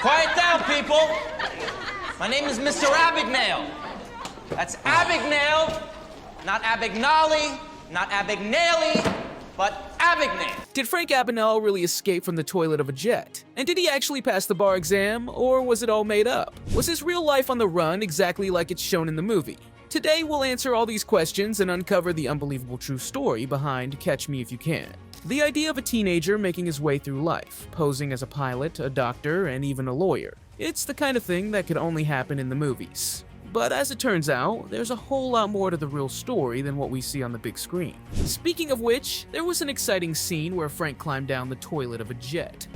Quiet down, people. My name is Mr. Abagnale. That's Abagnale, not Abagnale, not Abagnale, but Abagnale. Did Frank Abagnale really escape from the toilet of a jet? And did he actually pass the bar exam, or was it all made up? Was his real life on the run exactly like it's shown in the movie? Today, we'll answer all these questions and uncover the unbelievable true story behind Catch Me If You Can. The idea of a teenager making his way through life, posing as a pilot, a doctor, and even a lawyer. It's the kind of thing that could only happen in the movies. But as it turns out, there's a whole lot more to the real story than what we see on the big screen. Speaking of which, there was an exciting scene where Frank climbed down the toilet of a jet.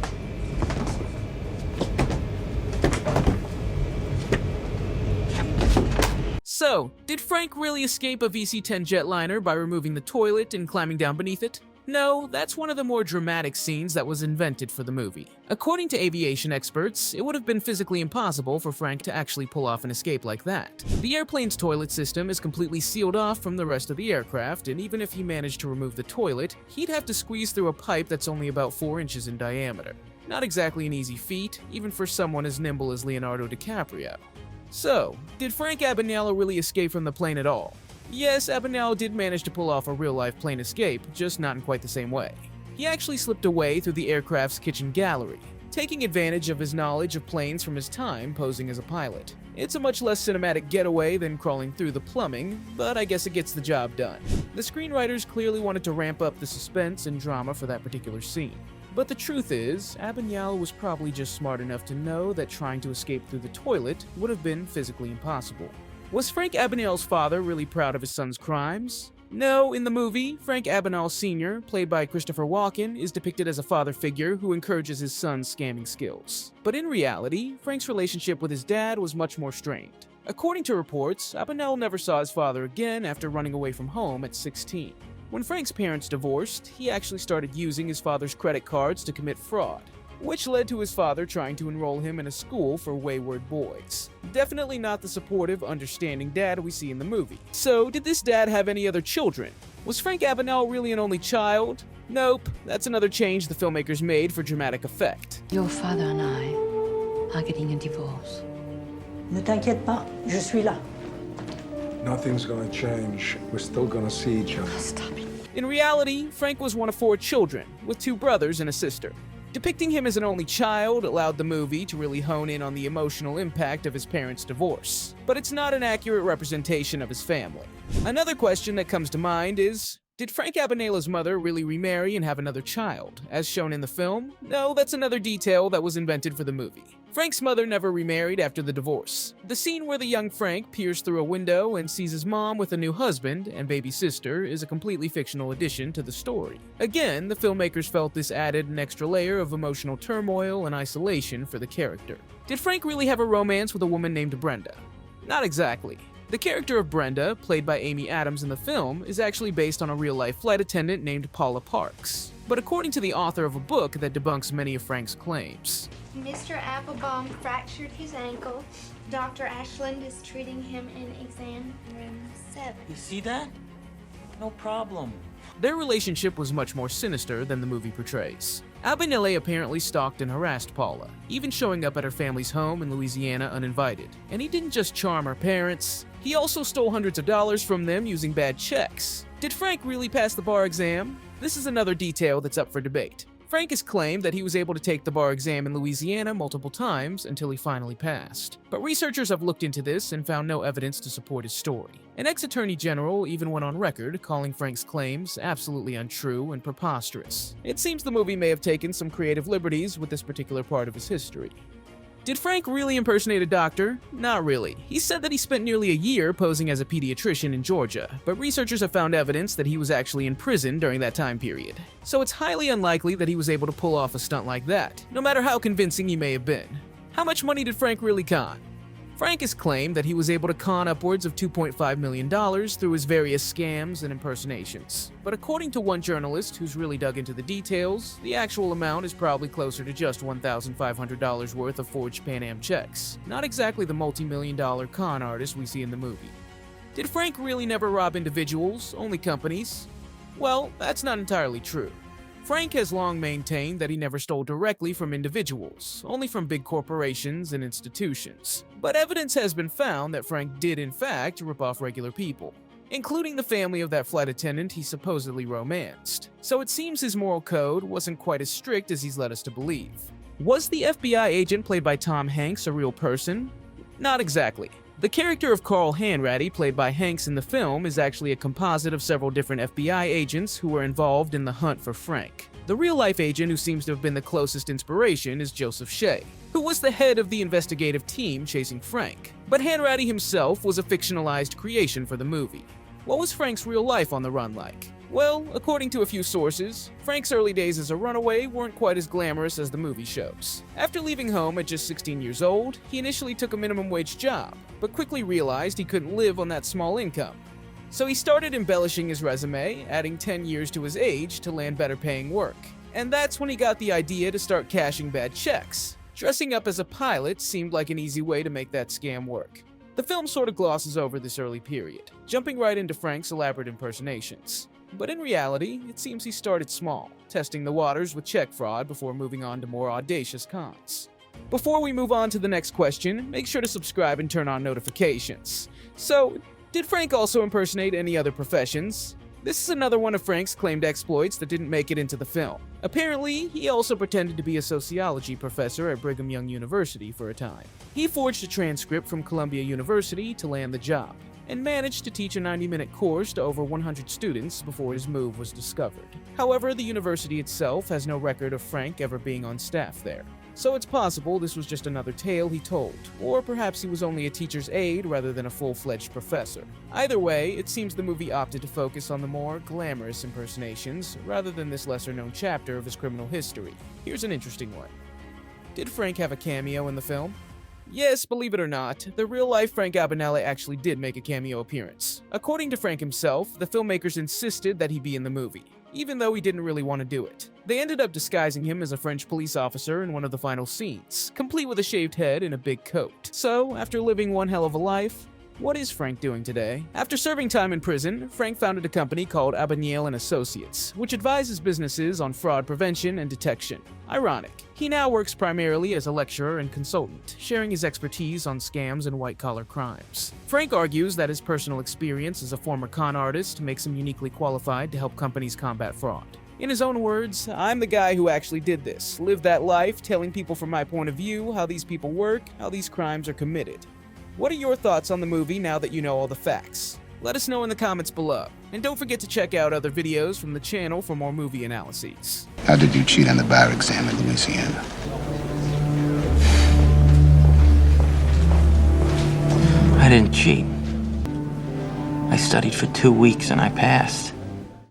So, did Frank really escape a VC-10 jetliner by removing the toilet and climbing down beneath it? No, that's one of the more dramatic scenes that was invented for the movie. According to aviation experts, it would have been physically impossible for Frank to actually pull off an escape like that. The airplane's toilet system is completely sealed off from the rest of the aircraft, and even if he managed to remove the toilet, he'd have to squeeze through a pipe that's only about 4 inches in diameter. Not exactly an easy feat, even for someone as nimble as Leonardo DiCaprio. So, did Frank Abagnale really escape from the plane at all? Yes, Abagnale did manage to pull off a real-life plane escape, just not in quite the same way. He actually slipped away through the aircraft's kitchen gallery, taking advantage of his knowledge of planes from his time posing as a pilot. It's a much less cinematic getaway than crawling through the plumbing, but I guess it gets the job done. The screenwriters clearly wanted to ramp up the suspense and drama for that particular scene. But the truth is, Abagnale was probably just smart enough to know that trying to escape through the toilet would have been physically impossible. Was Frank Abagnale's father really proud of his son's crimes? No, in the movie, Frank Abagnale Sr., played by Christopher Walken, is depicted as a father figure who encourages his son's scamming skills. But in reality, Frank's relationship with his dad was much more strained. According to reports, Abagnale never saw his father again after running away from home at 16. When Frank's parents divorced, he actually started using his father's credit cards to commit fraud, which led to his father trying to enroll him in a school for wayward boys. Definitely not the supportive, understanding dad we see in the movie. So, did this dad have any other children? Was Frank Abagnale really an only child? Nope, that's another change the filmmakers made for dramatic effect. Your father and I are getting a divorce. Ne t'inquiète pas, je suis là. Nothing's gonna change. We're still gonna see each other. Stop it. In reality, Frank was one of 4 children, with 2 brothers and a sister. Depicting him as an only child allowed the movie to really hone in on the emotional impact of his parents' divorce, but it's not an accurate representation of his family. Another question that comes to mind is, did Frank Abagnale's mother really remarry and have another child, as shown in the film? No, that's another detail that was invented for the movie. Frank's mother never remarried after the divorce. The scene where the young Frank peers through a window and sees his mom with a new husband and baby sister is a completely fictional addition to the story. Again, the filmmakers felt this added an extra layer of emotional turmoil and isolation for the character. Did Frank really have a romance with a woman named Brenda? Not exactly. The character of Brenda, played by Amy Adams in the film, is actually based on a real-life flight attendant named Paula Parks, but according to the author of a book that debunks many of Frank's claims. Mr. Applebaum fractured his ankle. Dr. Ashland is treating him in exam room 7. You see that? No problem. Their relationship was much more sinister than the movie portrays. Abagnale apparently stalked and harassed Paula, even showing up at her family's home in Louisiana uninvited. And he didn't just charm her parents, he also stole hundreds of dollars from them using bad checks. Did Frank really pass the bar exam? This is another detail that's up for debate. Frank has claimed that he was able to take the bar exam in Louisiana multiple times until he finally passed. But researchers have looked into this and found no evidence to support his story. An ex-attorney general even went on record calling Frank's claims absolutely untrue and preposterous. It seems the movie may have taken some creative liberties with this particular part of his history. Did Frank really impersonate a doctor? Not really. He said that he spent nearly a year posing as a pediatrician in Georgia, but researchers have found evidence that he was actually in prison during that time period. So it's highly unlikely that he was able to pull off a stunt like that, no matter how convincing he may have been. How much money did Frank really con? Frank has claimed that he was able to con upwards of $2.5 million through his various scams and impersonations. But according to one journalist who's really dug into the details, the actual amount is probably closer to just $1,500 worth of forged Pan Am checks, not exactly the multi-million-dollar con artist we see in the movie. Did Frank really never rob individuals, only companies? Well, that's not entirely true. Frank has long maintained that he never stole directly from individuals, only from big corporations and institutions. But evidence has been found that Frank did in fact rip off regular people, including the family of that flight attendant he supposedly romanced. So it seems his moral code wasn't quite as strict as he's led us to believe. Was the FBI agent played by Tom Hanks a real person? Not exactly. The character of Carl Hanratty, played by Hanks in the film, is actually a composite of several different FBI agents who were involved in the hunt for Frank. The real-life agent who seems to have been the closest inspiration is Joseph Shea, who was the head of the investigative team chasing Frank. But Hanratty himself was a fictionalized creation for the movie. What was Frank's real life on the run like? Well, according to a few sources, Frank's early days as a runaway weren't quite as glamorous as the movie shows. After leaving home at just 16 years old, he initially took a minimum wage job, but quickly realized he couldn't live on that small income. So he started embellishing his resume, adding 10 years to his age to land better paying work. And that's when he got the idea to start cashing bad checks. Dressing up as a pilot seemed like an easy way to make that scam work. The film sort of glosses over this early period, jumping right into Frank's elaborate impersonations. But in reality, it seems he started small, testing the waters with check fraud before moving on to more audacious cons. Before we move on to the next question, make sure to subscribe and turn on notifications. So, did Frank also impersonate any other professions? This is another one of Frank's claimed exploits that didn't make it into the film. Apparently, he also pretended to be a sociology professor at Brigham Young University for a time. He forged a transcript from Columbia University to land the job, and managed to teach a 90-minute course to over 100 students before his move was discovered. However, the university itself has no record of Frank ever being on staff there. So it's possible this was just another tale he told, or perhaps he was only a teacher's aide rather than a full-fledged professor. Either way, it seems the movie opted to focus on the more glamorous impersonations, rather than this lesser-known chapter of his criminal history. Here's an interesting one. Did Frank have a cameo in the film? Yes, believe it or not, the real-life Frank Abagnale actually did make a cameo appearance. According to Frank himself, the filmmakers insisted that he be in the movie, even though he didn't really want to do it. They ended up disguising him as a French police officer in one of the final scenes, complete with a shaved head and a big coat. So, after living one hell of a life, what is Frank doing today? After serving time in prison, Frank founded a company called Abagnale & Associates, which advises businesses on fraud prevention and detection. Ironic. He now works primarily as a lecturer and consultant, sharing his expertise on scams and white-collar crimes. Frank argues that his personal experience as a former con artist makes him uniquely qualified to help companies combat fraud. In his own words, "I'm the guy who actually did this, lived that life, telling people from my point of view how these people work, how these crimes are committed." What are your thoughts on the movie now that you know all the facts? Let us know in the comments below. And don't forget to check out other videos from the channel for more movie analyses. How did you cheat on the bar exam in Louisiana? I didn't cheat. I studied for 2 weeks and I passed.